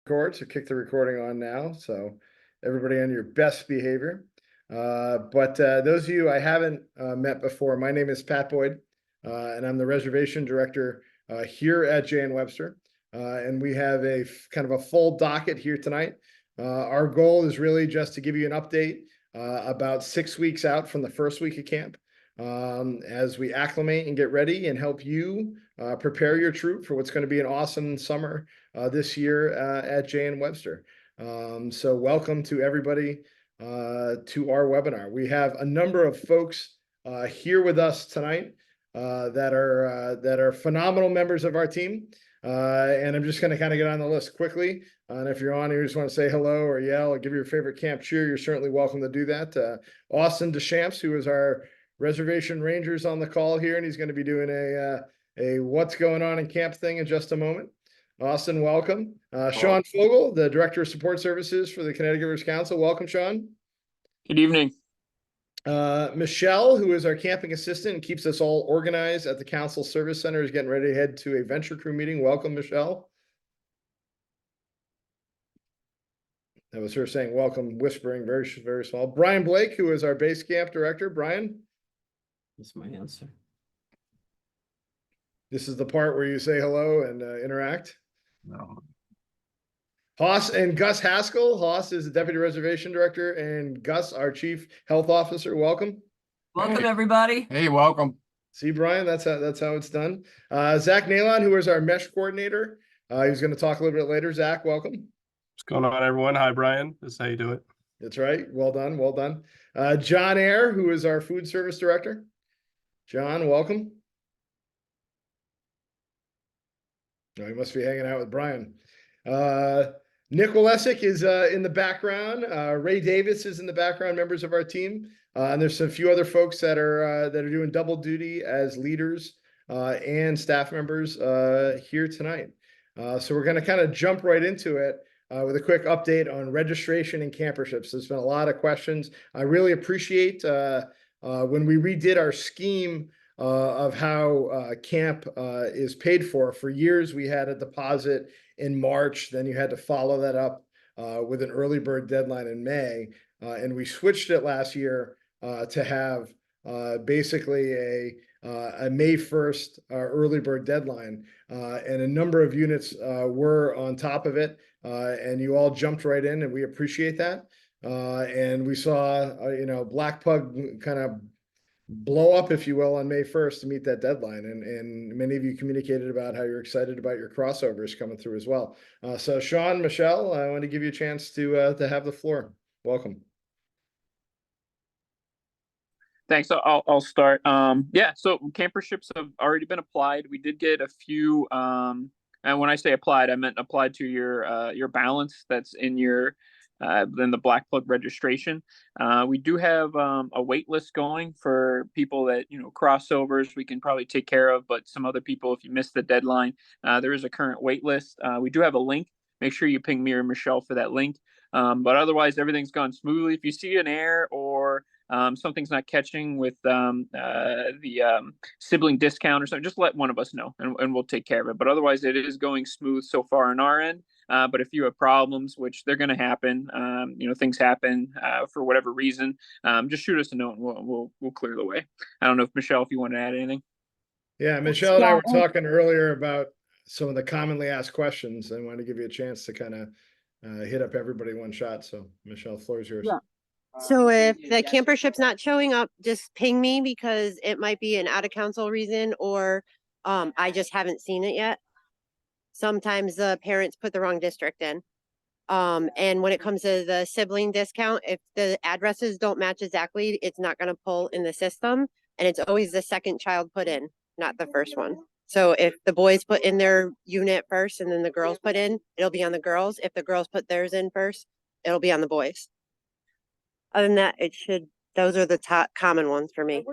record, so kick the recording on now. So everybody on your best behavior. But those of you I haven't met before, my name is Pat Boyd, and I'm the reservation director here at J.N. Webster. And we have a kind of a full docket here tonight. Our goal is really just to give you an update about 6 weeks out from the first week of camp, as we acclimate and get ready and help you prepare your troop for what's going to be an awesome summer this year at J.N. Webster. So welcome to everybody to our webinar. We have a number of folks here with us tonight that are phenomenal members of our team. And I'm just going to kind of get on the list quickly. And if you're on here, you just want to say hello or yell or give your favorite camp cheer, you're certainly welcome to do that. Austin Deschamps, who is our reservation rangers on the call here, and he's going to be doing a what's going on in camp thing in just a moment. Austin, welcome. Sean Fogel, the Director of Support Services for the Connecticut Rivers Council. Welcome, Sean. Good evening. Michelle, who is our camping assistant and keeps us all organized at the Council Service Center, is getting ready to head to a venture crew meeting. Welcome, Michelle. That was her saying welcome, whispering, very, very small. Brian Blake, who is our base camp director. Brian? That's my answer. This is the part where you say hello and interact. No. Haas and Gus Haskell. Haas is the deputy reservation director, and Gus, our chief health officer. Welcome. Welcome, everybody. Hey, welcome. See, Brian, that's how it's done. Zach Nalon, who is our mesh coordinator. He's going to talk a little bit later. Zach, welcome. What's going on, everyone? Hi, Brian. This is how you do it. That's right. Well done. Well done. John Ayer, who is our food service director. John, welcome. No, he must be hanging out with Brian. Nick Walesic is in the background. Ray Davis is in the background, members of our team. And there's a few other folks that are doing double duty as leaders and staff members here tonight. So we're going to kind of jump right into it with a quick update on registration and camperships. There's been a lot of questions. I really appreciate when we redid our scheme of how camp is paid for. For years, we had a deposit in March, then you had to follow that up with an early bird deadline in May. And we switched it last year to have basically a May 1st early bird deadline. And a number of units were on top of it. And you all jumped right in, and we appreciate that. And we saw, Black Pug kind of blow up, if you will, on May 1st to meet that deadline. And many of you communicated about how you're excited about your crossovers coming through as well. So Sean, Michelle, I want to give you a chance to have the floor. Welcome. Thanks. I'll start. Yeah, so camperships have already been applied. We did get a few, and when I say applied, I meant applied to your balance that's in your then the Black Plug registration. We do have a wait list going for people that, crossovers we can probably take care of, but some other people, if you missed the deadline, there is a current wait list. We do have a link. Make sure you ping me or Michelle for that link. But otherwise, everything's gone smoothly. If you see an error or something's not catching with the sibling discount or something, just let one of us know and we'll take care of it. But otherwise, it is going smooth so far on our end. But if you have problems, which they're going to happen, things happen for whatever reason, just shoot us a note and we'll clear the way. I don't know if Michelle, if you want to add anything. Yeah, Michelle and I were talking earlier about some of the commonly asked questions. I want to give you a chance to kind of hit up everybody one shot. So Michelle, floor is yours. Yeah. So if the campership's not showing up, just ping me because it might be an out of council reason or I just haven't seen it yet. Sometimes the parents put the wrong district in. And when it comes to the sibling discount, if the addresses don't match exactly, it's not going to pull in the system. And it's always the second child put in, not the first one. So if the boys put in their unit first and then the girls put in, it'll be on the girls. If the girls put theirs in first, it'll be on the boys. Other than that, those are the top common ones for me.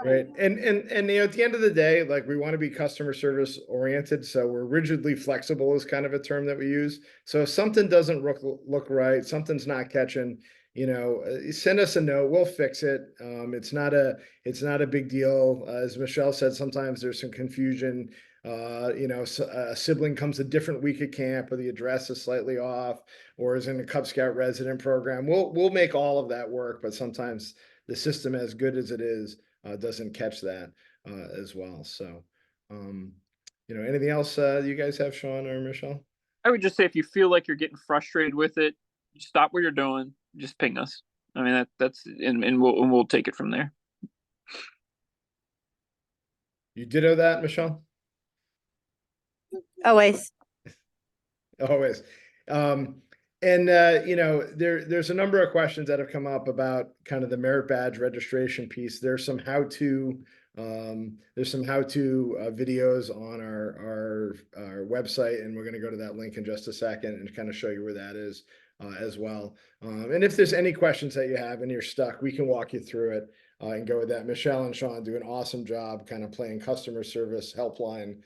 Right. And at the end of the day, like, we want to be customer service oriented. So we're rigidly flexible is kind of a term that we use. So if something doesn't look right, something's not catching, send us a note, we'll fix it. It's not a big deal. As Michelle said, sometimes there's some confusion A sibling comes a different week at camp, or the address is slightly off, or is in a Cub Scout resident program. We'll make all of that work, but sometimes the system, as good as it is, doesn't catch that as well. So, anything else you guys have, Sean or Michelle? I would just say if you feel like you're getting frustrated with it, stop what you're doing, just ping us. I mean that's and we'll take it from there. You ditto that, Michelle? Always. Always. There's a number of questions that have come up about kind of the merit badge registration piece. There's some how-to videos on our website, and we're going to go to that link in just a second and kind of show you where that is as well. And if there's any questions that you have and you're stuck, we can walk you through it and go with that. Michelle and Sean do an awesome job kind of playing customer service helpline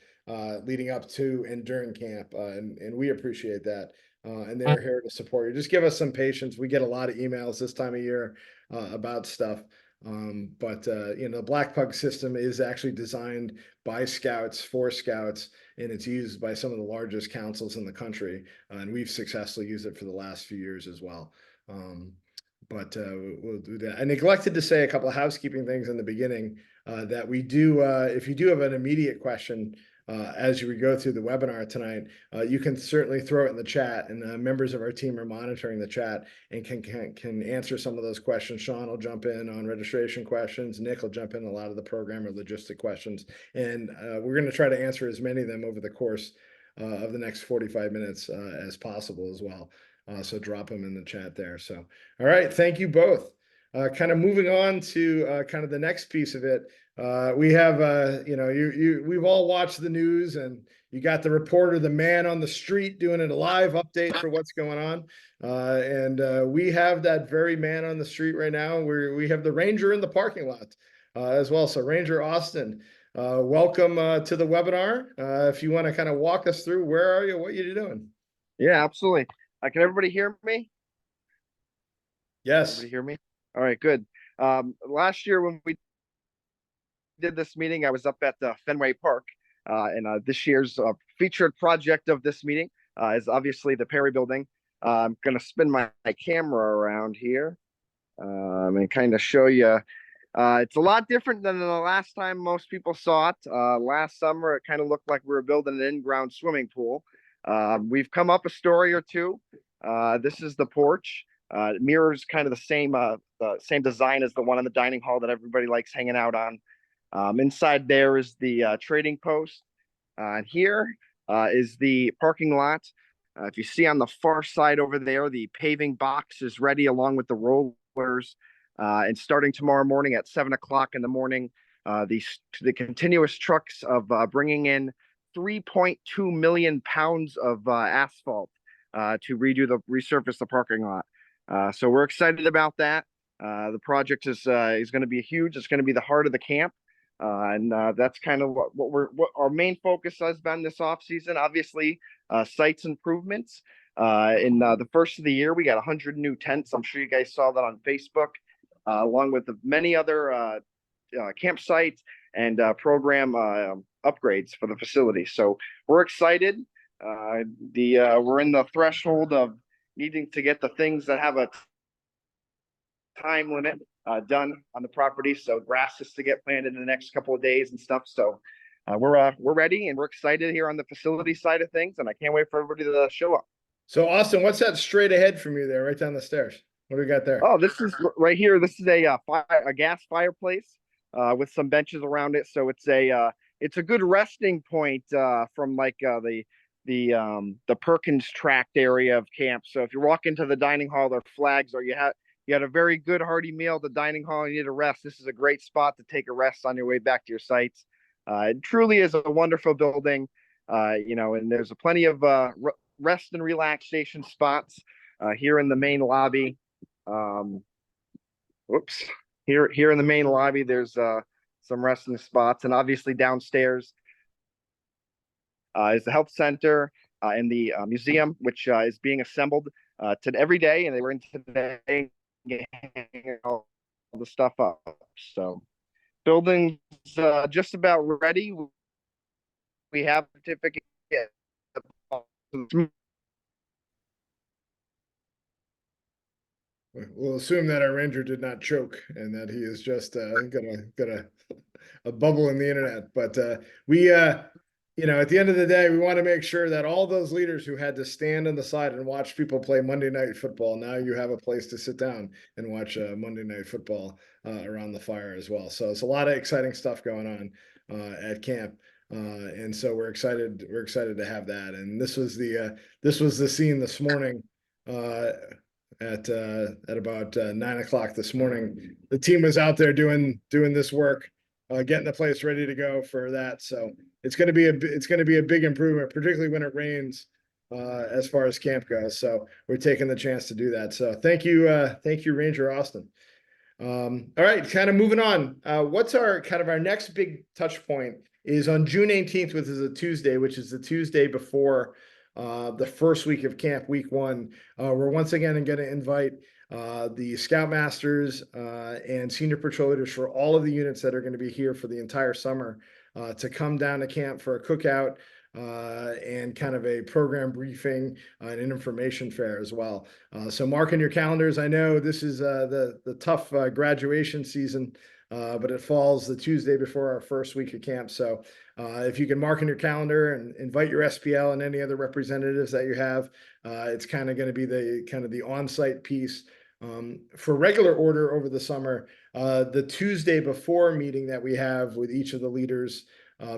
leading up to and during camp, and we appreciate that. And they're here to support you. Just give us some patience. We get a lot of emails this time of year about stuff. The Black Pug system is actually designed by scouts for scouts, and it's used by some of the largest councils in the country. And we've successfully used it for the last few years as well. We'll do that. I neglected to say a couple of housekeeping things in the beginning that we do. If you do have an immediate question, as we go through the webinar tonight, you can certainly throw it in the chat, and members of our team are monitoring the chat and can answer some of those questions. Sean will jump in on registration questions. Nick will jump in a lot of the program or logistic questions, and we're going to try to answer as many of them over the course of the next 45 minutes as possible as well. So drop them in the chat there. So, all right, thank you both. Kind of moving on to kind of the next piece of it. We have, we've all watched the news, and you got the reporter, the man on the street, doing a live update for what's going on. We have that very man on the street right now. We have the Ranger in the parking lot as well. So Ranger Austin, welcome to the webinar. If you want to kind of walk us through, where are you? What are you doing? Yeah, absolutely. Can everybody hear me? Yes. Everybody hear me? All right, good. Last year when we did this meeting, I was up at Fenway Park, and this year's featured project of this meeting is obviously the Perry Building. I'm going to spin my camera around here and kind of show you. It's a lot different than the last time most people saw it. Last summer, it kind of looked like we were building an in-ground swimming pool. We've come up a story or two. This is the porch. It mirrors kind of the same design as the one in the dining hall that everybody likes hanging out on. Inside there is the trading post. Here is the parking lot. If you see on the far side over there, the paving box is ready along with the rollers. And starting tomorrow morning at 7 o'clock in the morning, the continuous trucks of bringing in 3.2 million pounds of asphalt to resurface the parking lot. So we're excited about that. The project is going to be huge. It's going to be the heart of the camp. And that's kind of what our main focus has been this off season. Obviously, sites improvements. In the first of the year, we got 100 new tents. I'm sure you guys saw that on Facebook, along with the many other campsites and program upgrades for the facility. So we're excited. We're in the threshold of needing to get the things that have a time limit done on the property. So grass is to get planted in the next couple of days and stuff. So we're ready, and we're excited here on the facility side of things, and I can't wait for everybody to show up. So Austin, what's that straight ahead from you there, right down the stairs? What do we got there? Oh, this is right here. This is a gas fireplace with some benches around it. So it's a good resting point from like the Perkins tract area of camp. So if you walk into the dining hall, there are flags, or you had a very good hearty meal at the dining hall and you need a rest, this is a great spot to take a rest on your way back to your sites. It truly is a wonderful building, and there's plenty of rest and relaxation spots here in the main lobby. Here in the main lobby, there's some resting spots, and obviously downstairs is the health center and the museum, which is being assembled every day, and they were in today hanging all the stuff up. So building's just about ready. we have a certificate. We'll assume that our ranger did not choke and that he is just got a bubble in the internet. But we you know, at the end of the day, we want to make sure that all those leaders who had to stand on the side and watch people play Monday Night Football, now you have a place to sit down and watch Monday Night Football around the fire as well. So it's a lot of exciting stuff going on at camp. And so we're excited to have that. And this was the scene this morning at about 9 o'clock this morning. The team was out there doing this work, getting the place ready to go for that. So it's going to be a big improvement, particularly when it rains, as far as camp goes. So we're taking the chance to do that. So thank you, Ranger Austin. All right, kind of moving on. What's our next big touch point is on June 18th, which is a Tuesday, which is the Tuesday before the first week of camp, week 1. We're once again going to invite the Scoutmasters and senior patrol leaders for all of the units that are going to be here for the entire summer to come down to camp for a cookout and kind of a program briefing and an information fair as well. So mark in your calendars. I know this is the tough graduation season, but it falls the Tuesday before our first week of camp. So if you can mark in your calendar and invite your SPL and any other representatives that you have, it's kind of going to be the on-site piece. For regular order over the summer, the Tuesday before meeting that we have with each of the leaders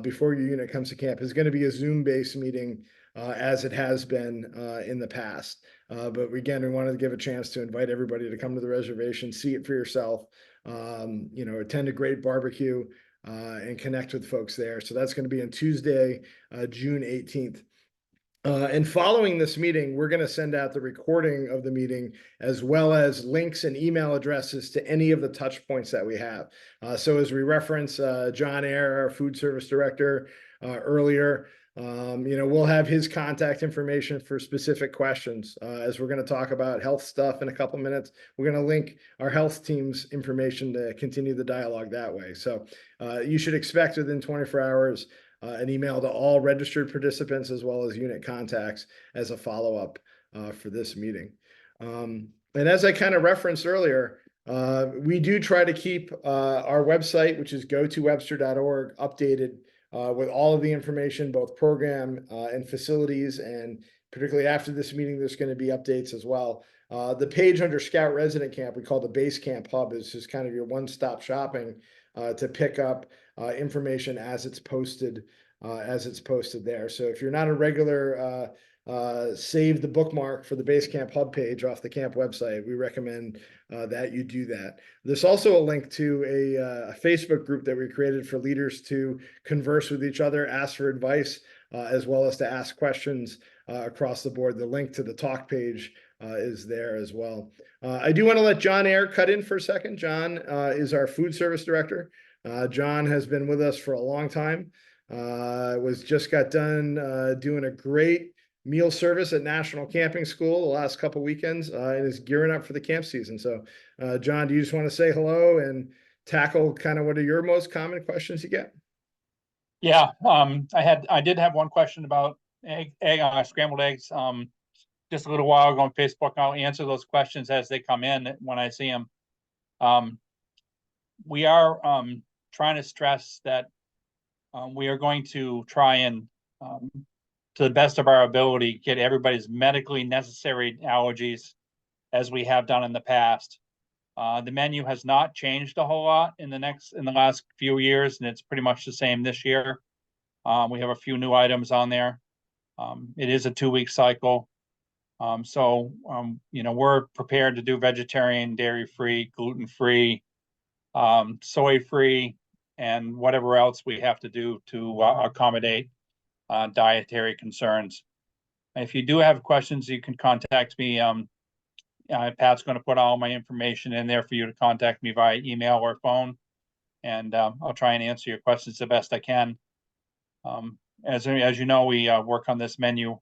before your unit comes to camp is going to be a Zoom-based meeting, as it has been in the past. But again, we wanted to give a chance to invite everybody to come to the reservation, see it for yourself, attend a great barbecue, and connect with folks there. So that's going to be on Tuesday, June 18th. And following this meeting, we're going to send out the recording of the meeting as well as links and email addresses to any of the touch points that we have. So as we reference John Ayer, our food service director, earlier, we'll have his contact information for specific questions. As we're going to talk about health stuff in a couple minutes, we're going to link our health team's information to continue the dialogue that way. So you should expect within 24 hours an email to all registered participants as well as unit contacts as a follow-up for this meeting. And as I kind of referenced earlier, we do try to keep our website, which is gotowebster.org, updated with all of the information, both program and facilities. And particularly after this meeting, there's going to be updates as well. The page under Scout Resident Camp, we call the Base Camp Hub, is just kind of your one-stop shopping to pick up information as it's posted there. So if you're not a regular, save the bookmark for the Base Camp Hub page off the camp website, we recommend that you do that. There's also a link to a Facebook group that we created for leaders to converse with each other, ask for advice, as well as to ask questions across the board. The link to the talk page is there as well. I do want to let John Ayer cut in for a second. John is our food service director. John has been with us for a long time. Got done doing a great meal service at National Camping School the last couple weekends, and is gearing up for the camp season. So, John, do you just want to say hello and tackle kind of what are your most common questions you get? Yeah, I did have one question about scrambled eggs. Just a little while ago on Facebook. I'll answer those questions as they come in when I see them. We are trying to stress that we are going to try and, to the best of our ability, get everybody's medically necessary allergies as we have done in the past. The menu has not changed a whole lot in the last few years, and it's pretty much the same this year. We have a few new items on there. It is a 2-week cycle. We're prepared to do vegetarian, dairy-free, gluten-free, soy-free, and whatever else we have to do to accommodate dietary concerns. If you do have questions, you can contact me. Pat's going to put all my information in there for you to contact me via email or phone, and I'll try and answer your questions the best I can. As you know, we work on this menu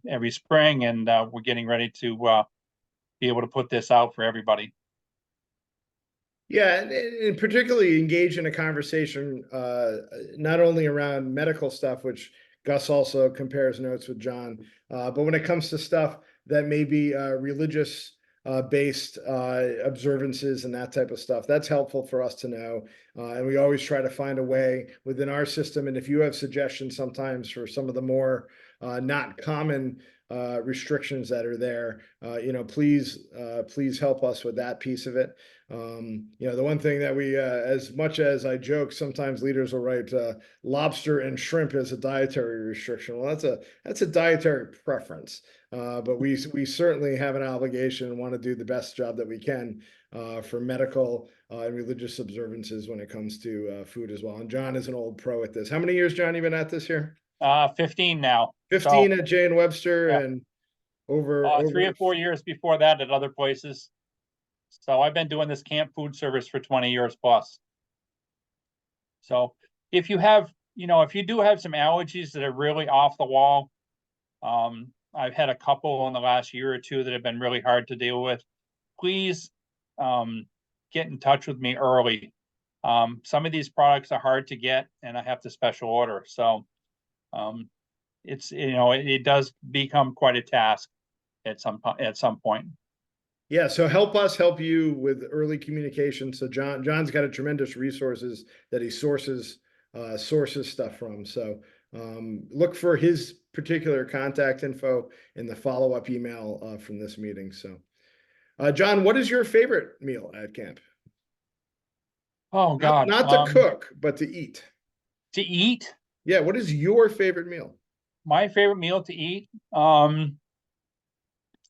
every spring, and we're getting ready to be able to put this out for everybody. Yeah, and particularly engage in a conversation not only around medical stuff, which Gus also compares notes with John. But when it comes to stuff that may be religious based observances and that type of stuff, that's helpful for us to know. And we always try to find a way within our system. And if you have suggestions sometimes for some of the more not common restrictions that are there, please help us with that piece of it. The one thing that we, as much as I joke, sometimes leaders will write lobster and shrimp as a dietary restriction. Well, that's a dietary preference, but we certainly have an obligation and want to do the best job that we can for medical and religious observances when it comes to food as well. And John is an old pro at this. How many years, John, you been at this here? 15 now. 15 at Jay and Webster, Yeah. and over 3 or 4 years before that at other places. So I've been doing this camp food service for 20 years plus. So if you have, if you do have some allergies that are really off the wall, I've had a couple in the last year or two that have been really hard to deal with. Please get in touch with me early. Some of these products are hard to get and I have to special order. So it's, it does become quite a task at some point. Yeah, so help us help you with early communication. So John's got a tremendous resources that he sources stuff from. So look for his particular contact info in the follow-up email from this meeting. So John, what is your favorite meal at camp? Oh God. Not to cook, but to eat. To eat? Yeah, what is your favorite meal? My favorite meal to eat? God,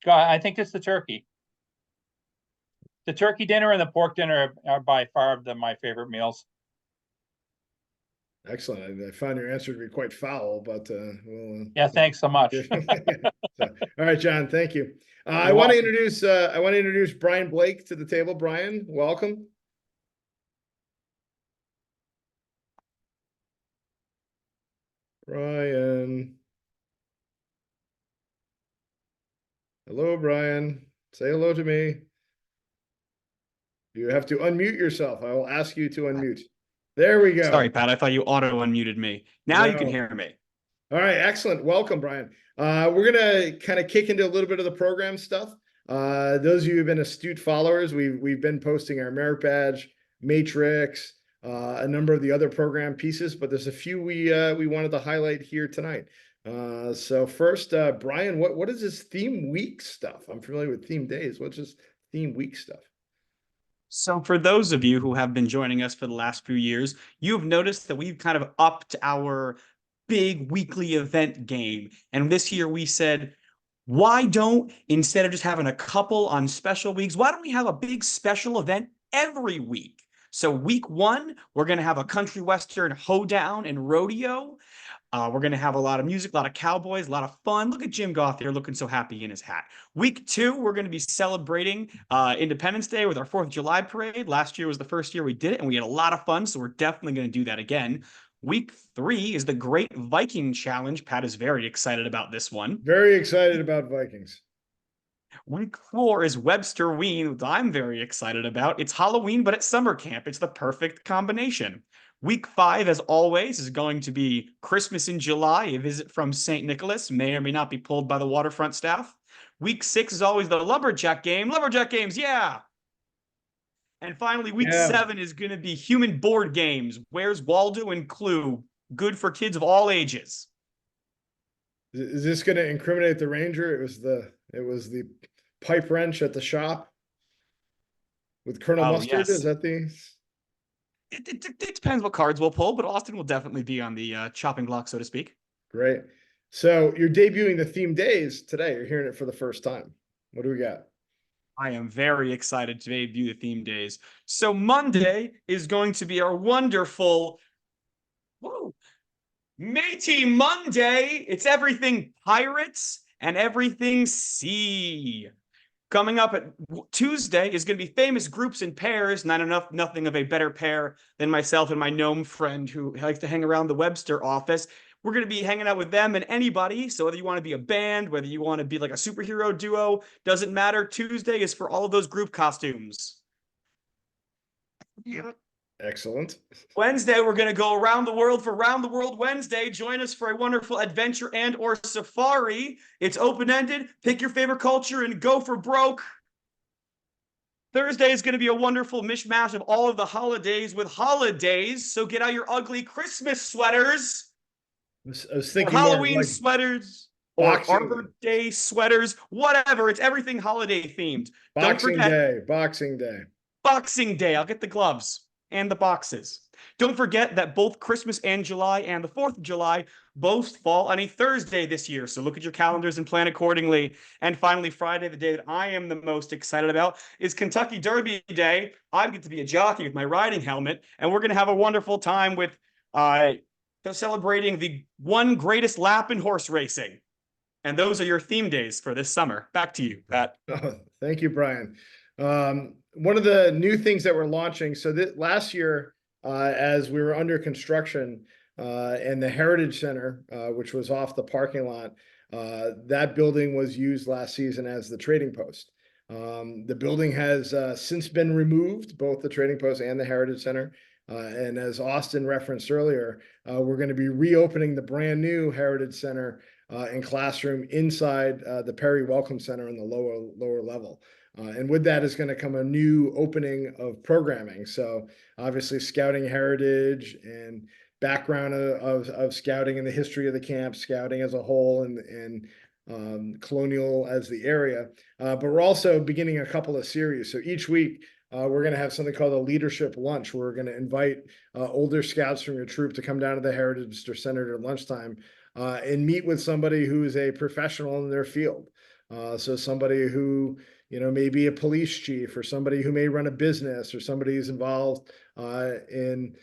I think it's the turkey. The turkey dinner and the pork dinner are by far my favorite meals. Excellent. I found your answer to be quite foul, but Yeah, thanks so much. All right, John, thank you. I want to introduce Brian Blake to the table. Brian, welcome. Brian. Hello, Brian. Say hello to me. You have to unmute yourself. I will ask you to unmute. There we go. Sorry, Pat. I thought you auto unmuted me. Now you can hear me. All right, excellent. Welcome, Brian. We're gonna kind of kick into a little bit of the program stuff. Those of you who've been astute followers, we've been posting our merit badge, matrix, a number of the other program pieces, but there's a few we wanted to highlight here tonight. So first, Brian, what is this theme week stuff? I'm familiar with theme days. What's this theme week stuff? So for those of you who have been joining us for the last few years, you've noticed that we've kind of upped our big weekly event game. And this year we said, why don't, instead of just having a couple on special weeks, why don't we have a big special event every week? So week 1, we're going to have a country western hoedown and rodeo. We're going to have a lot of music, a lot of cowboys, a lot of fun. Look at Jim Goth here looking so happy in his hat. Week 2, we're going to be celebrating Independence Day with our 4th of July parade. Last year was the first year we did it, and we had a lot of fun, so we're definitely going to do that again. Week 3 is the Great Viking Challenge. Pat is very excited about this one. Very excited about Vikings. Week 4 is Websterween, which I'm very excited about. It's Halloween, but it's summer camp. It's the perfect combination. Week 5, as always, is going to be Christmas in July, a visit from St. Nicholas, may or may not be pulled by the waterfront staff. Week 6 is always the Lumberjack game. Lumberjack games, yeah! And finally, week 7 is going to be human board games. Where's Waldo and Clue? Good for kids of all ages. Is this going to incriminate the Ranger? It was the pipe wrench at the shop with Colonel Mustard. Yes. Is that the? It depends what cards we'll pull, but Austin will definitely be on the chopping block, so to speak. Great. So you're debuting the theme days today. You're hearing it for the first time. What do we got? I am very excited to debut the theme days. So Monday is going to be our wonderful, Métis Monday. It's everything pirates and everything sea. Coming up at Tuesday is going to be famous groups in pairs. Nothing of a better pair than myself and my gnome friend who likes to hang around the Webster office. We're going to be hanging out with them and anybody. So whether you want to be a band, whether you want to be like a superhero duo, doesn't matter. Tuesday is for all of those group costumes. Yeah. Excellent. Wednesday, we're going to go around the world for Round the World Wednesday. Join us for a wonderful adventure and or safari. It's open-ended. Pick your favorite culture and go for broke. Thursday is going to be a wonderful mishmash of all of the holidays with holidays. So get out your ugly Christmas sweaters, I was or thinking more of Halloween like sweaters, or Boxing- Arbor Day sweaters, whatever. It's everything holiday themed. Don't Boxing forget Day. Boxing Day. Boxing Day. I'll get the gloves and the boxes. Don't forget that both Christmas and July and the 4th of July both fall on a Thursday this year. So look at your calendars and plan accordingly. And finally, Friday, the day that I am the most excited about, is Kentucky Derby Day. I get to be a jockey with my riding helmet, and we're going to have a wonderful time with celebrating the one greatest lap in horse racing. And those are your theme days for this summer. Back to you, Pat. Oh, thank you, Brian. One of the new things that we're launching, so that last year, as we were under construction, and the Heritage Center, which was off the parking lot, that building was used last season as the trading post. The building has since been removed, both the trading post and the Heritage Center. And as Austin referenced earlier, we're going to be reopening the brand new Heritage Center and classroom inside the Perry Welcome Center in the lower level. And with that is going to come a new opening of programming. So obviously scouting heritage and background of scouting and the history of the camp, scouting as a whole, and colonial as the area. But we're also beginning a couple of series. So each week we're going to have something called a leadership lunch, where we're going to invite older scouts from your troop to come down to the Heritage Center at lunchtime and meet with somebody who is a professional in their field. So somebody who, may be a police chief, or somebody who may run a business, or somebody who's involved in,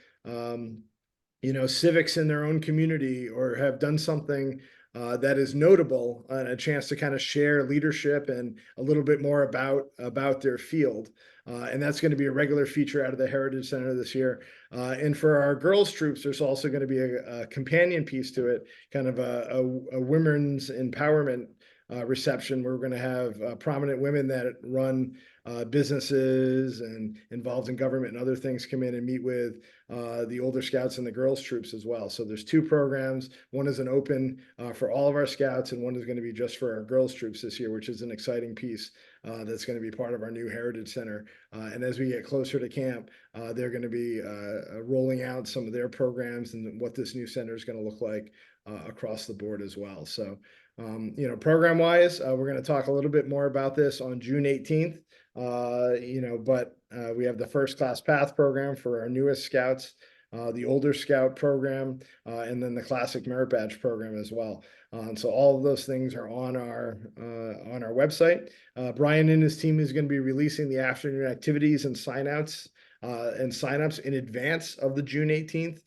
civics in their own community, or have done something that is notable, and a chance to kind of share leadership and a little bit more about their field. And that's going to be a regular feature out of the Heritage Center this year. And for our girls troops, there's also going to be a companion piece to it, kind of a women's empowerment reception, where we're going to have prominent women that run businesses and involved in government and other things come in and meet with the older scouts and the girls troops as well. So there's two programs. One is an open for all of our scouts, and one is going to be just for our girls troops this year, which is an exciting piece that's going to be part of our new Heritage Center. And as we get closer to camp, they're going to be rolling out some of their programs and what this new center is going to look like across the board as well. So program wise, we're going to talk a little bit more about this on June 18th. But we have the First Class Path program for our newest scouts, the Older Scout program, and then the Classic Merit Badge program as well. And so all of those things are on our website. Brian and his team is going to be releasing the afternoon activities and signups in advance of the June 18th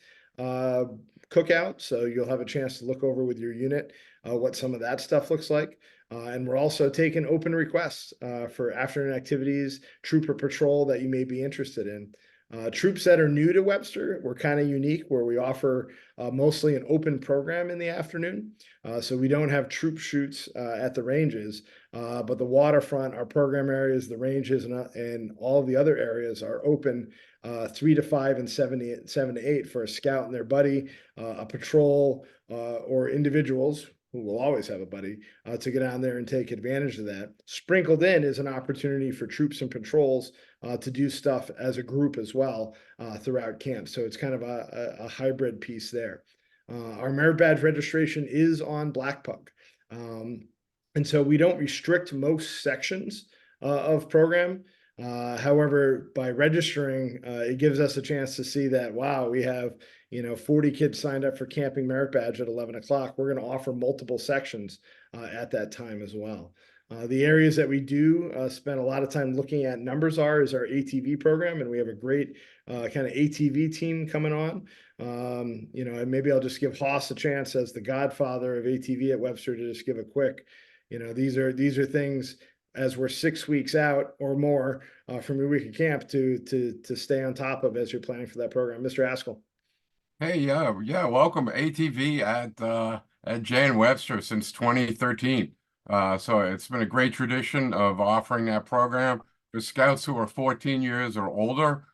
cookout. So you'll have a chance to look over with your unit what some of that stuff looks like. And we're also taking open requests for afternoon activities, troop or patrol that you may be interested in. Troops that are new to Webster, we're kind of unique, where we offer mostly an open program in the afternoon. So we don't have troop shoots at the ranges, but the waterfront, our program areas, the ranges, and all of the other areas are open 3 to 5 and 7 to 8 for a scout and their buddy, a patrol, or individuals who will always have a buddy to get on there and take advantage of that. Sprinkled in is an opportunity for troops and patrols to do stuff as a group as well throughout camp. So it's kind of a hybrid piece there. Our merit badge registration is on Blackpug. And so we don't restrict most sections of program. However, by registering, it gives us a chance to see that, wow, we have 40 kids signed up for Camping Merit Badge at 11 o'clock. We're going to offer multiple sections at that time as well. The areas that we do spend a lot of time looking at numbers is our ATV program, and we have a great kind of ATV team coming on. And maybe I'll just give Haas a chance as the godfather of ATV at Webster to just give a quick, these are things as we're 6 weeks out or more from your week of camp to stay on top of as you're planning for that program. Mr. Askell. Hey, yeah, welcome ATV at J.N. Webster since 2013. So it's been a great tradition of offering that program for scouts who are 14 years or older.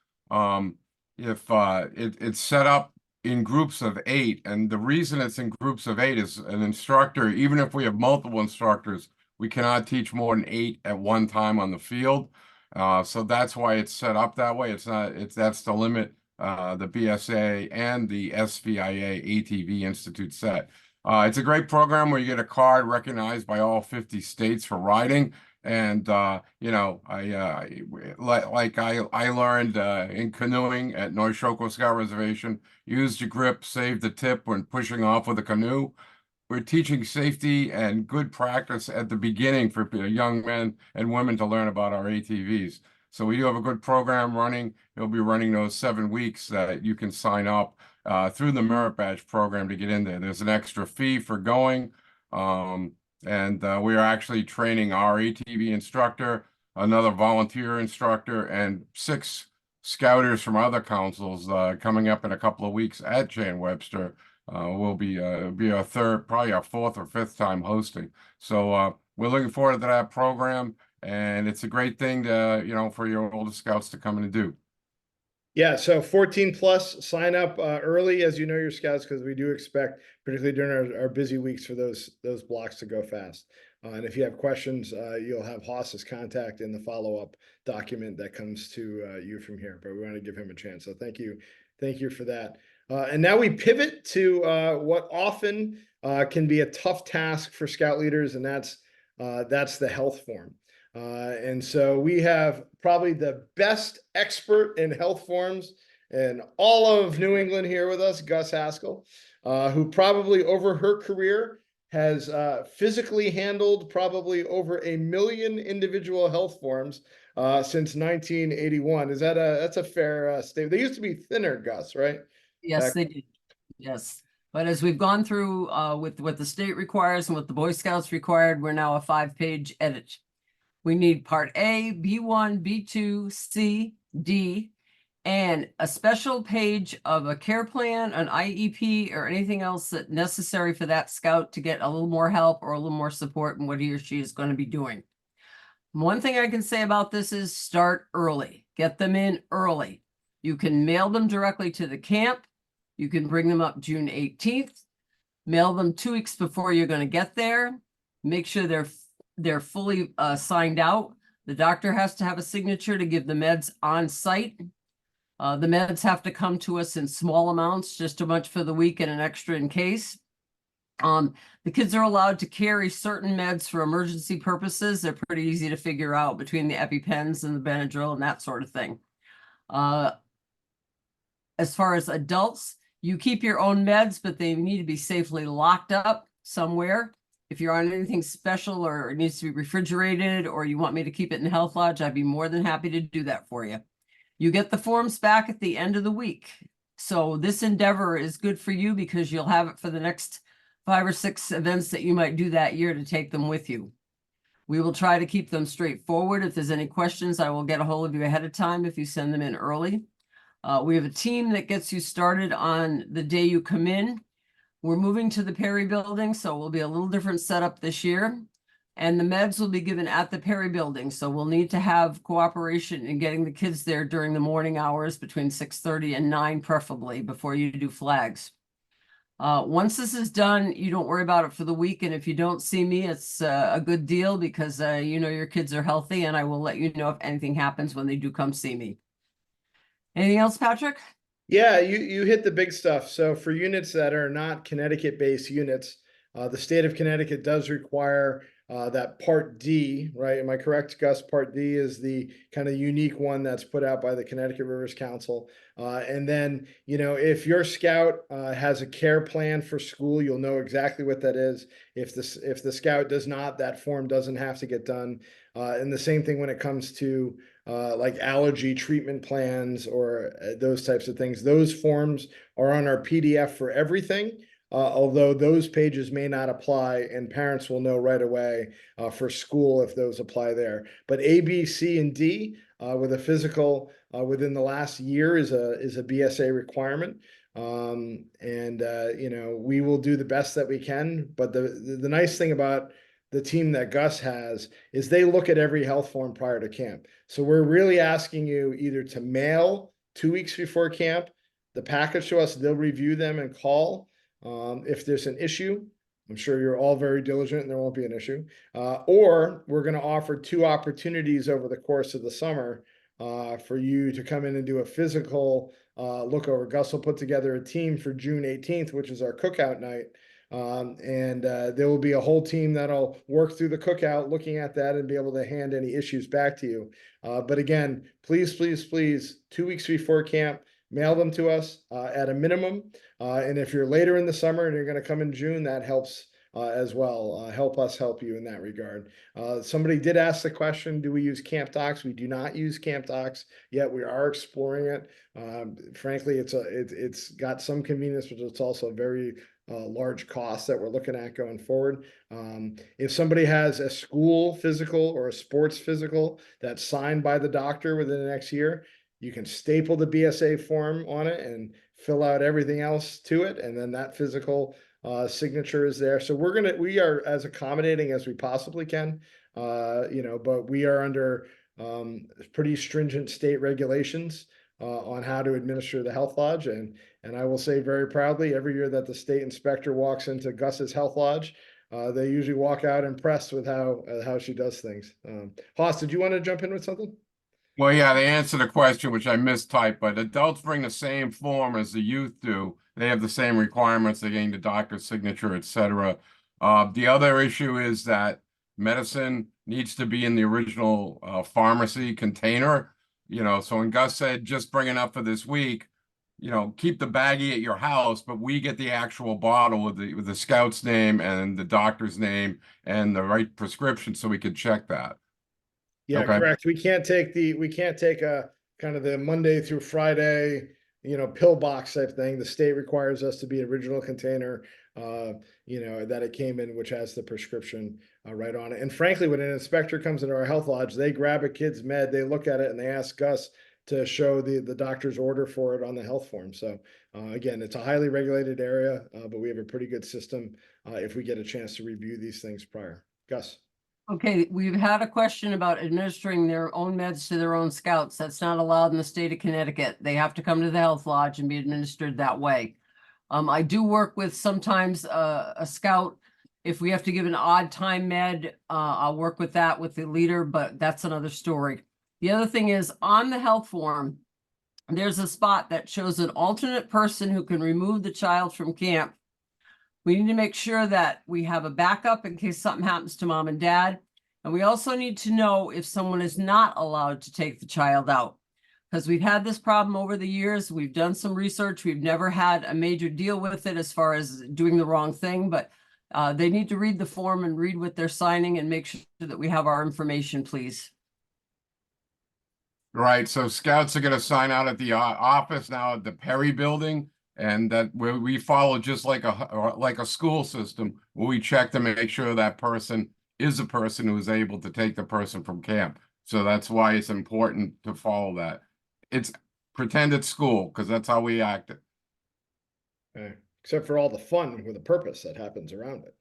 if it's set up in groups of 8, and the reason it's in groups of 8 is an instructor, even if we have multiple instructors, we cannot teach more than 8 at one time on the field. So that's why it's set up that way. That's the limit the BSA and the SVIA ATV Institute set. It's a great program where you get a card recognized by all 50 states for riding. And you know, I learned in canoeing at North Shoko Scout Reservation, use your grip, save the tip when pushing off with a canoe. We're teaching safety and good practice at the beginning for young men and women to learn about our ATVs. So we do have a good program running. It'll be running those 7 weeks that you can sign up through the Merit Badge program to get in there. There's an extra fee for going. And we are actually training our ATV instructor, another volunteer instructor, and 6 scouters from other councils coming up in a couple of weeks at Jan Webster. Will be our third, probably our 4th or 5th time hosting. So we're looking forward to that program, and it's a great thing to, you know, for your older scouts to come in and do. Yeah, so 14 plus, sign up early as you know your scouts, because we do expect, particularly during our busy weeks, for those blocks to go fast. And if you have questions, you'll have Haas's contact in the follow-up document that comes to you from here. But we want to give him a chance. So thank you for that. And now we pivot to what often can be a tough task for scout leaders, and that's the health form. And so we have probably the best expert in health forms in all of New England here with us, Gus Haskell, who probably over her career has physically handled probably over 1 million individual health forms since 1981. That's a fair statement? They used to be thinner, Gus, right? Yes, they did. Yes. But as we've gone through with what the state requires and what the Boy Scouts required, we're now a 5-page edit. We need part A, B1, B2, C, D, and a special page of a care plan, an IEP, or anything else that's necessary for that scout to get a little more help or a little more support in what he or she is going to be doing. One thing I can say about this is start early. Get them in early. You can mail them directly to the camp. You can bring them up June 18th. Mail them 2 weeks before you're going to get there. Make sure they're fully signed out. The doctor has to have a signature to give the meds on site. The meds have to come to us in small amounts, just too much for the week and an extra in case. The kids are allowed to carry certain meds for emergency purposes. They're pretty easy to figure out between the EpiPens and the Benadryl and that sort of thing. As far as adults, you keep your own meds, but they need to be safely locked up somewhere. If you're on anything special or it needs to be refrigerated, or you want me to keep it in the Health Lodge, I'd be more than happy to do that for you. You get the forms back at the end of the week. So this endeavor is good for you because you'll have it for the next 5 or 6 events that you might do that year to take them with you. We will try to keep them straightforward. If there's any questions, I will get a hold of you ahead of time if you send them in early. We have a team that gets you started on the day you come in. We're moving to the Perry building, so we'll be a little different setup this year. And the meds will be given at the Perry building. So we'll need to have cooperation in getting the kids there during the morning hours between 6:30 and 9, preferably, before you do flags. Once this is done, you don't worry about it for the week. And if you don't see me, it's a good deal because you know your kids are healthy, and I will let you know if anything happens when they do come see me. Anything else, Patrick? Yeah, you hit the big stuff. So for units that are not Connecticut-based units, the state of Connecticut does require that Part D, right? Am I correct, Gus? Part D is the kind of unique one that's put out by the Connecticut Rivers Council. And then, you know, if your scout has a care plan for school, you'll know exactly what that is. If the scout does not, that form doesn't have to get done. And the same thing when it comes to like allergy treatment plans or those types of things. Those forms are on our PDF for everything. Although those pages may not apply, and parents will know right away for school if those apply there. But A, B, C, and D with a physical within the last year is a BSA requirement. You know, we will do the best that we can. But the nice thing about the team that Gus has is they look at every health form prior to camp. So we're really asking you either to mail 2 weeks before camp the package to us. They'll review them and call if there's an issue. I'm sure you're all very diligent and there won't be an issue. Or we're going to offer 2 opportunities over the course of the summer for you to come in and do a physical look over. Gus will put together a team for June 18th, which is our cookout night. There will be a whole team that'll work through the cookout, looking at that and be able to hand any issues back to you. But again, please, 2 weeks before camp, mail them to us at a minimum. And if you're later in the summer and you're going to come in June, that helps as well. Help us help you in that regard. Somebody did ask the question, do we use Camp Docs? We do not use Camp Docs yet. We are exploring it. Frankly, it's got some convenience, but it's also a very large cost that we're looking at going forward. If somebody has a school physical or a sports physical that's signed by the doctor within the next year, you can staple the BSA form on it and fill out everything else to it. And then that physical signature is there. So we are as accommodating as we possibly can, but we are under pretty stringent state regulations on how to administer the health lodge. And I will say very proudly, every year that the state inspector walks into Gus's health lodge, they usually walk out impressed with how she does things. Haas, did you want to jump in with something? Well, yeah, they answered a question, which I mistyped, but adults bring the same form as the youth do. They have the same requirements. They're getting the doctor's signature, etc. The other issue is that medicine needs to be in the original pharmacy container. So when Gus said, just bring it up for this week, keep the baggie at your house, but we get the actual bottle with the scout's name and the doctor's name and the right prescription so we can check that. Yeah, Okay. correct. We can't take a kind of the Monday through Friday, pill box type thing. The state requires us to be original container, that it came in, which has the prescription right on it. And frankly, when an inspector comes into our health lodge, they grab a kid's med, they look at it, and they ask us to show the doctor's order for it on the health form. So again, it's a highly regulated area, but we have a pretty good system if we get a chance to review these things prior. Gus. Okay, we've had a question about administering their own meds to their own scouts. That's not allowed in the state of Connecticut. They have to come to the health lodge and be administered that way. I do work with sometimes a scout. If we have to give an odd time med, I'll work with that with the leader, but that's another story. The other thing is on the health form, there's a spot that shows an alternate person who can remove the child from camp. We need to make sure that we have a backup in case something happens to mom and dad. And we also need to know if someone is not allowed to take the child out. Because we've had this problem over the years. We've done some research. We've never had a major deal with it as far as doing the wrong thing. But they need to read the form and read what they're signing and make sure that we have our information, please. Right. So scouts are going to sign out at the office now at the Perry building. And that we follow just like a school system where we check to make sure that person is a person who is able to take the person from camp. So that's why it's important to follow that. It's pretend it's school because that's how we act. Except for all the fun with a purpose that happens around it.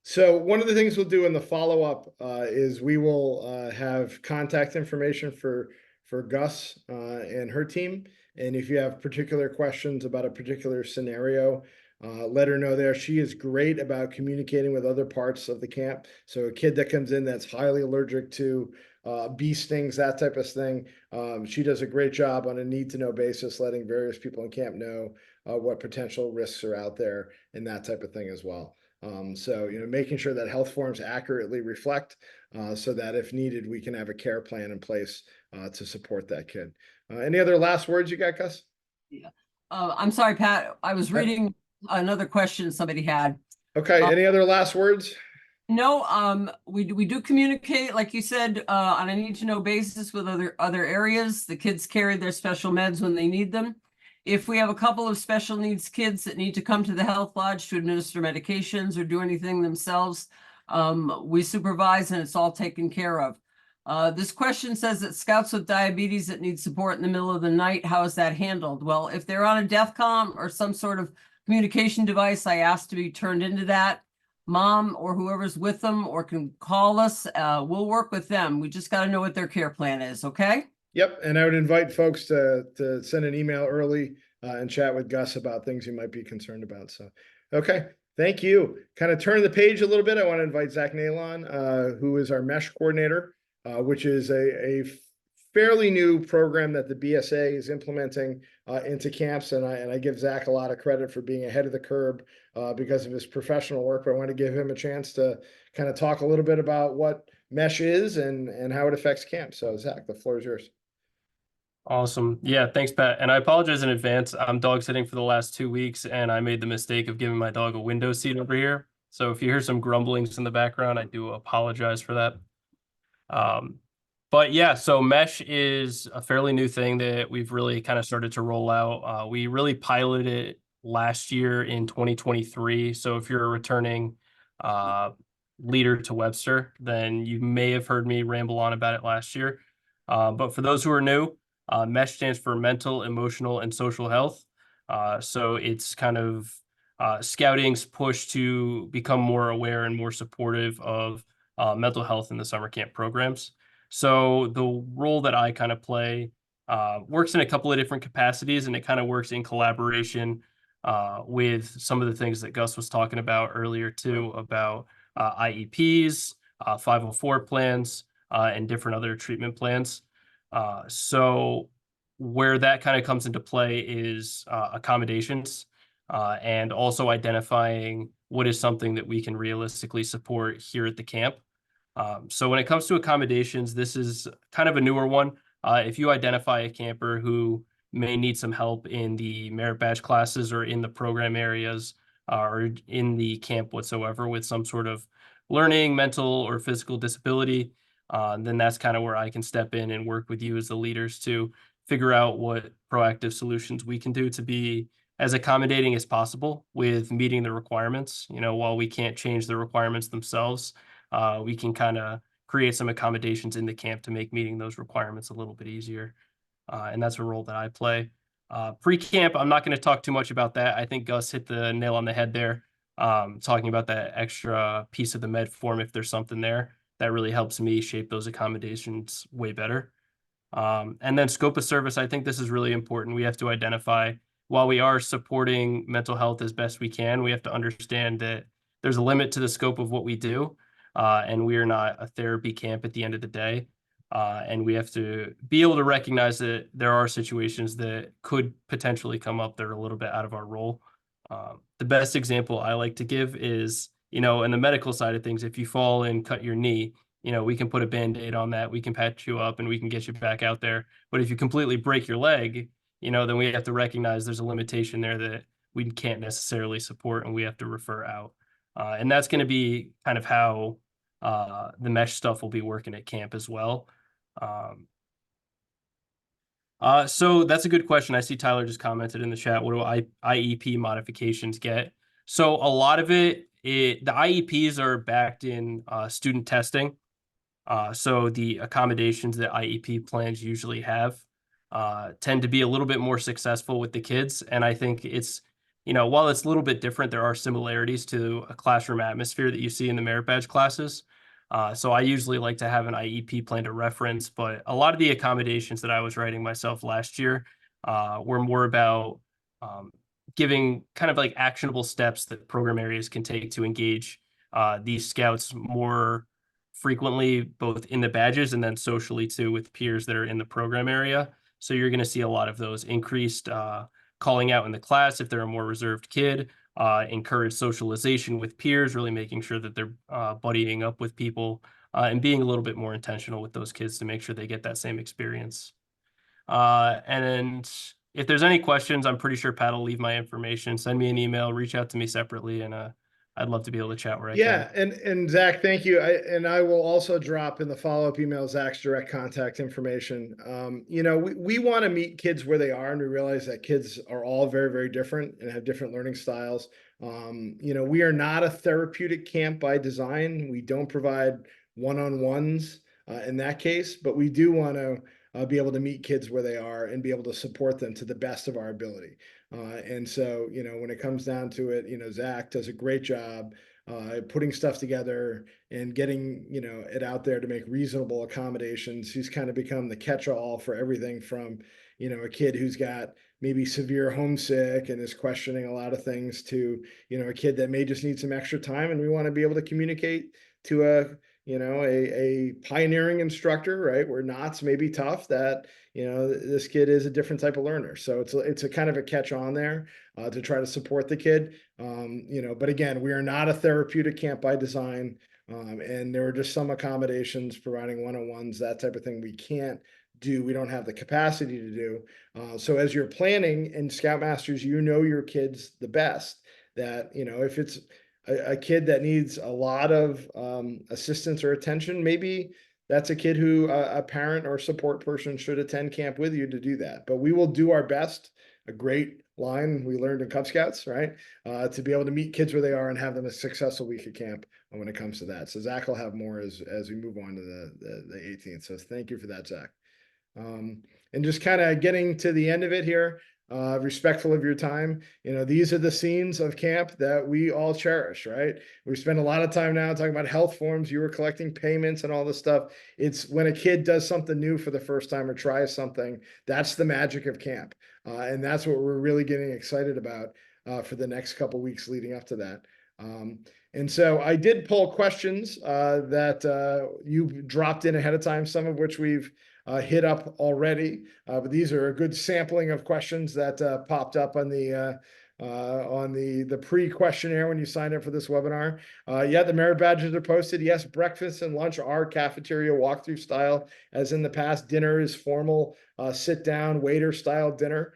So one of the things we'll do in the follow-up is we will have contact information for Gus and her team. And if you have particular questions about a particular scenario, let her know there. She is great about communicating with other parts of the camp. So a kid that comes in that's highly allergic to bee stings, that type of thing, she does a great job on a need-to-know basis, letting various people in camp know what potential risks are out there and that type of thing as well. So, making sure that health forms accurately reflect so that if needed, we can have a care plan in place to support that kid. Any other last words you got, Gus? Yeah. I'm sorry, Pat. I was reading another question somebody had. Okay. Any other last words? No, we do communicate, like you said, on a need-to-know basis with other areas. The kids carry their special meds when they need them. If we have a couple of special needs kids that need to come to the health lodge to administer medications or do anything themselves, we supervise and it's all taken care of. This question says that scouts with diabetes that need support in the middle of the night, how is that handled? Well, if they're on a DEFCON or some sort of communication device, I ask to be turned into that. Mom or whoever's with them or can call us, we'll work with them. We just got to know what their care plan is, okay? Yep, and I would invite folks to send an email early and chat with Gus about things you might be concerned about. So, okay, thank you. Kind of turn the page a little bit. I want to invite Zach Nalon, who is our mesh coordinator, which is a fairly new program that the BSA is implementing into camps, and I give Zach a lot of credit for being ahead of the curve because of his professional work. But I want to give him a chance to kind of talk a little bit about what mesh is and how it affects camp. So, Zach, the floor is yours. Awesome. Yeah, thanks, Pat. And I apologize in advance. I'm dog sitting for the last 2 weeks, and I made the mistake of giving my dog a window seat over here. So if you hear some grumblings in the background, I do apologize for that. But yeah, so mesh is a fairly new thing that we've really kind of started to roll out. We really piloted it last year in 2023. So if you're a returning leader to Webster, then you may have heard me ramble on about it last year. But for those who are new, MESH stands for mental, emotional, and social health. So it's kind of scouting's push to become more aware and more supportive of mental health in the summer camp programs. So the role that I kind of play works in a couple of different capacities, and it kind of works in collaboration with some of the things that Gus was talking about earlier too, about IEPs, 504 plans, and different other treatment plans. So where that kind of comes into play is accommodations and also identifying what is something that we can realistically support here at the camp. So when it comes to accommodations, this is kind of a newer one. If you identify a camper who may need some help in the merit badge classes or in the program areas or in the camp whatsoever with some sort of learning, mental, or physical disability, then that's kind of where I can step in and work with you as the leaders to figure out what proactive solutions we can do to be as accommodating as possible with meeting the requirements. You know, while we can't change the requirements themselves, we can kind of create some accommodations in the camp to make meeting those requirements a little bit easier. And that's a role that I play. Pre-camp, I'm not going to talk too much about that. I think Gus hit the nail on the head there, talking about that extra piece of the med form if there's something there that really helps me shape those accommodations way better. And then scope of service, I think this is really important. We have to identify, while we are supporting mental health as best we can, we have to understand that there's a limit to the scope of what we do. And we are not a therapy camp at the end of the day. And we have to be able to recognize that there are situations that could potentially come up that are a little bit out of our role. The best example I like to give is, you know, in the medical side of things, if you fall and cut your knee, you know, we can put a Band-Aid on that, we can patch you up and we can get you back out there. But if you completely break your leg, you know, then we have to recognize there's a limitation there that we can't necessarily support and we have to refer out. And that's going to be kind of how the mesh stuff will be working at camp as well. So that's a good question. I see Tyler just commented in the chat. What do IEP modifications get? So a lot of the IEPs are backed in student testing. So the accommodations that IEP plans usually have tend to be a little bit more successful with the kids. And I think it's, you know, while it's a little bit different, there are similarities to a classroom atmosphere that you see in the merit badge classes. So I usually like to have an IEP plan to reference, but a lot of the accommodations that I was writing myself last year were more about giving kind of like actionable steps that program areas can take to engage these scouts more frequently, both in the badges and then socially too with peers that are in the program area. So you're going to see a lot of those increased calling out in the class if they're a more reserved kid, encourage socialization with peers, really making sure that they're buddying up with people and being a little bit more intentional with those kids to make sure they get that same experience. And if there's any questions, I'm pretty sure Pat will leave my information. Send me an email, reach out to me separately, and I'd love to be able to chat where I can. And Zach, thank you. I will also drop in the follow-up email Zach's direct contact information. You know, we want to meet kids where they are, and we realize that kids are all very, very different and have different learning styles. You know, we are not a therapeutic camp by design. We don't provide one-on-ones in that case, but we do want to be able to meet kids where they are and be able to support them to the best of our ability. And so, you know, when it comes down to it, you know, Zach does a great job putting stuff together and getting, you know, it out there to make reasonable accommodations. He's kind of become the catch-all for everything from, you know, a kid who's got maybe severe homesick and is questioning a lot of things to, you know, a kid that may just need some extra time, and we want to be able to communicate to a, you know, a pioneering instructor, right? Where knots may be tough, that, you know, this kid is a different type of learner. So it's a kind of a catch on there to try to support the kid. You know, but again, we are not a therapeutic camp by design. And there are just some accommodations, providing one-on-ones, that type of thing we can't do. We don't have the capacity to do. So as you're planning in Scoutmasters, you know your kids the best, that, you know, if it's a kid that needs a lot of assistance or attention, maybe that's a kid who a parent or support person should attend camp with you to do that. But we will do our best. A great line we learned in Cub Scouts, right? To be able to meet kids where they are and have them a successful week at camp when it comes to that. So Zach will have more as we move on to the 18th. So thank you for that, Zach. And just kind of getting to the end of it here, respectful of your time. You know, these are the scenes of camp that we all cherish, right? We spend a lot of time now talking about health forms. You were collecting payments and all this stuff. It's when a kid does something new for the first time or tries something, that's the magic of camp. And that's what we're really getting excited about for the next couple weeks leading up to that. And so I did pull questions that you dropped in ahead of time, some of which we've hit up already, but these are a good sampling of questions that popped up on the pre-questionnaire when you signed up for this webinar. Yeah, the merit badges are posted. Yes, breakfast and lunch are cafeteria walkthrough style, as in the past. Dinner is formal, sit-down waiter style dinner.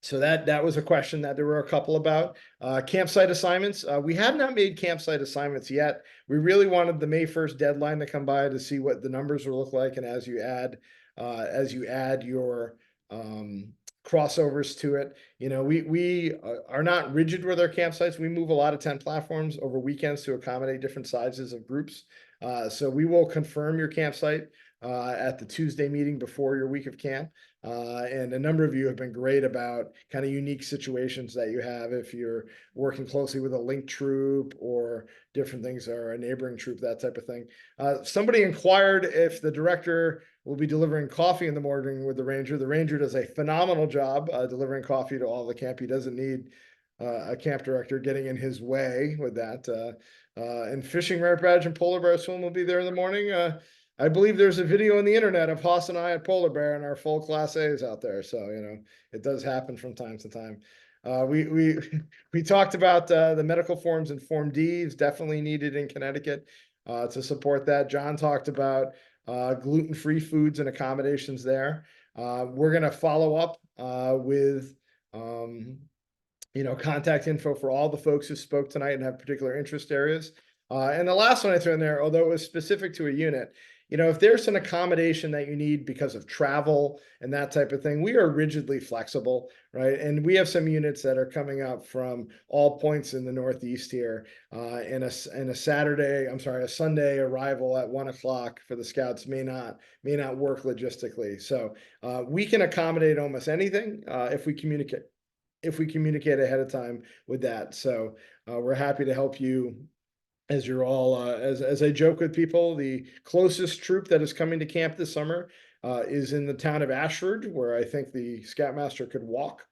So that was a question that there were a couple about. Campsite assignments. We have not made campsite assignments yet. We really wanted the May 1st deadline to come by to see what the numbers will look like. And as you add your crossovers to it, you know, we are not rigid with our campsites. We move a lot of tent platforms over weekends to accommodate different sizes of groups. So we will confirm your campsite at the Tuesday meeting before your week of camp. And a number of you have been great about kind of unique situations that you have if you're working closely with a link troop or different things, or a neighboring troop, that type of thing. Somebody inquired if the director will be delivering coffee in the morning with the ranger. The ranger does a phenomenal job delivering coffee to all the camp. He doesn't need a camp director getting in his way with that. And fishing, merit badge, and polar bear swim will be there in the morning. I believe there's a video on the internet of Haas and I at Polar Bear and our full Class A's out there. So, you know, it does happen from time to time. We talked about the medical forms, and Form D is definitely needed in Connecticut to support that. John talked about gluten-free foods and accommodations there. We're going to follow up with you know, contact info for all the folks who spoke tonight and have particular interest areas. And the last one I threw in there, although it was specific to a unit, you know, if there's an accommodation that you need because of travel and that type of thing, we are rigidly flexible, right? And we have some units that are coming up from all points in the Northeast here, and a Sunday arrival at 1 o'clock for the scouts may not work logistically. So we can accommodate almost anything if we communicate ahead of time with that. So we're happy to help you. As you're all, as I joke with people, the closest troop that is coming to camp this summer is in the town of Ashford, where I think the Scoutmaster could walk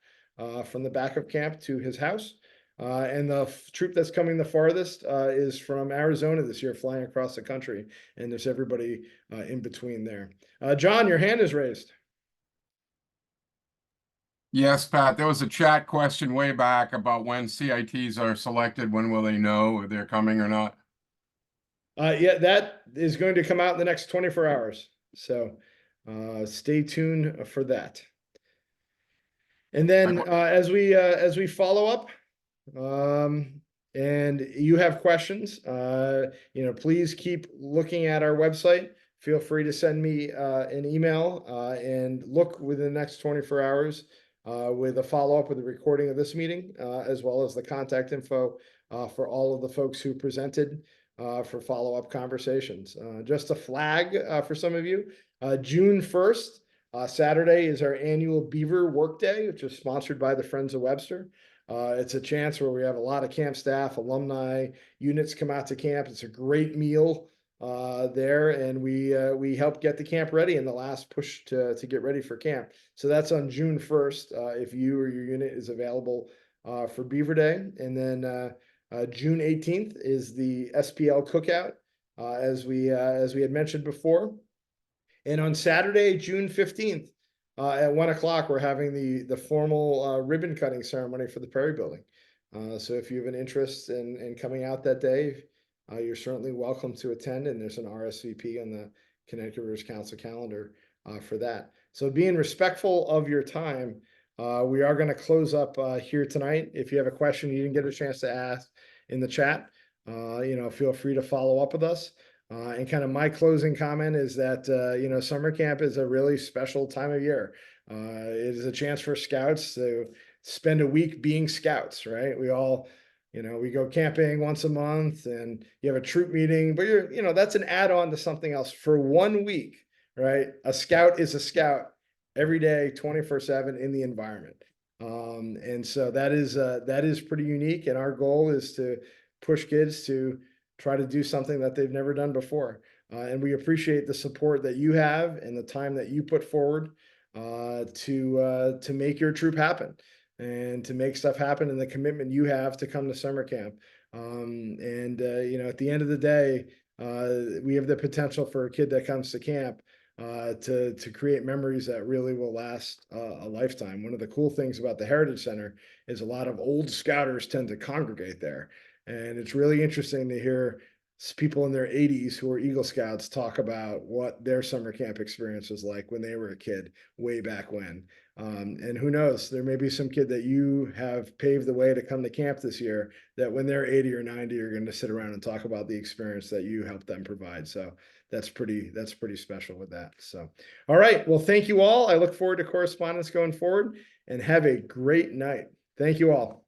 from the back of camp to his house. And the troop that's coming the farthest is from Arizona this year, flying across the country. And there's everybody in between there. John, your hand is raised. Yes, Pat, there was a chat question way back about when CITs are selected. When will they know if they're coming or not? Yeah, that is going to come out in the next 24 hours. So stay tuned for that. And then as we follow up, and you have questions, you know, please keep looking at our website. Feel free to send me an email and look within the next 24 hours. With a follow-up with the recording of this meeting, as well as the contact info for all of the folks who presented for follow-up conversations. Just a flag for some of you, June 1st, Saturday, is our annual Beaver Workday, which is sponsored by the Friends of Webster. It's a chance where we have a lot of camp staff, alumni, units come out to camp. It's a great meal there, and we help get the camp ready in the last push to get ready for camp. So that's on June 1st, if you or your unit is available for Beaver Day. And then June 18th is the SPL cookout, as we had mentioned before. And on Saturday, June 15th, at 1 o'clock, we're having the formal ribbon cutting ceremony for the Perry Building. So if you have an interest in coming out that day, you're certainly welcome to attend, and there's an RSVP on the Connecticut Rivers Council calendar for that. So being respectful of your time, we are going to close up here tonight. If you have a question you didn't get a chance to ask in the chat, feel free to follow up with us. And kind of my closing comment is that, summer camp is a really special time of year. It is a chance for scouts to spend a week being scouts, right? We all, we go camping once a month and you have a troop meeting, but that's an add-on to something else for 1 week, right? A scout is a scout every day, 24/7 in the environment. And so that is pretty unique. And our goal is to push kids to try to do something that they've never done before. And we appreciate the support that you have and the time that you put forward to make your troop happen and to make stuff happen, and the commitment you have to come to summer camp. At the end of the day, we have the potential for a kid that comes to camp to create memories that really will last a lifetime. One of the cool things about the Heritage Center is a lot of old scouters tend to congregate there. And it's really interesting to hear people in their 80s who are Eagle Scouts talk about what their summer camp experience was like when they were a kid way back when. And who knows, there may be some kid that you have paved the way to come to camp this year that when they're 80 or 90 are going to sit around and talk about the experience that you helped them provide. So that's pretty special with that. So, all right. Well, thank you all. I look forward to correspondence going forward, and have a great night. Thank you all.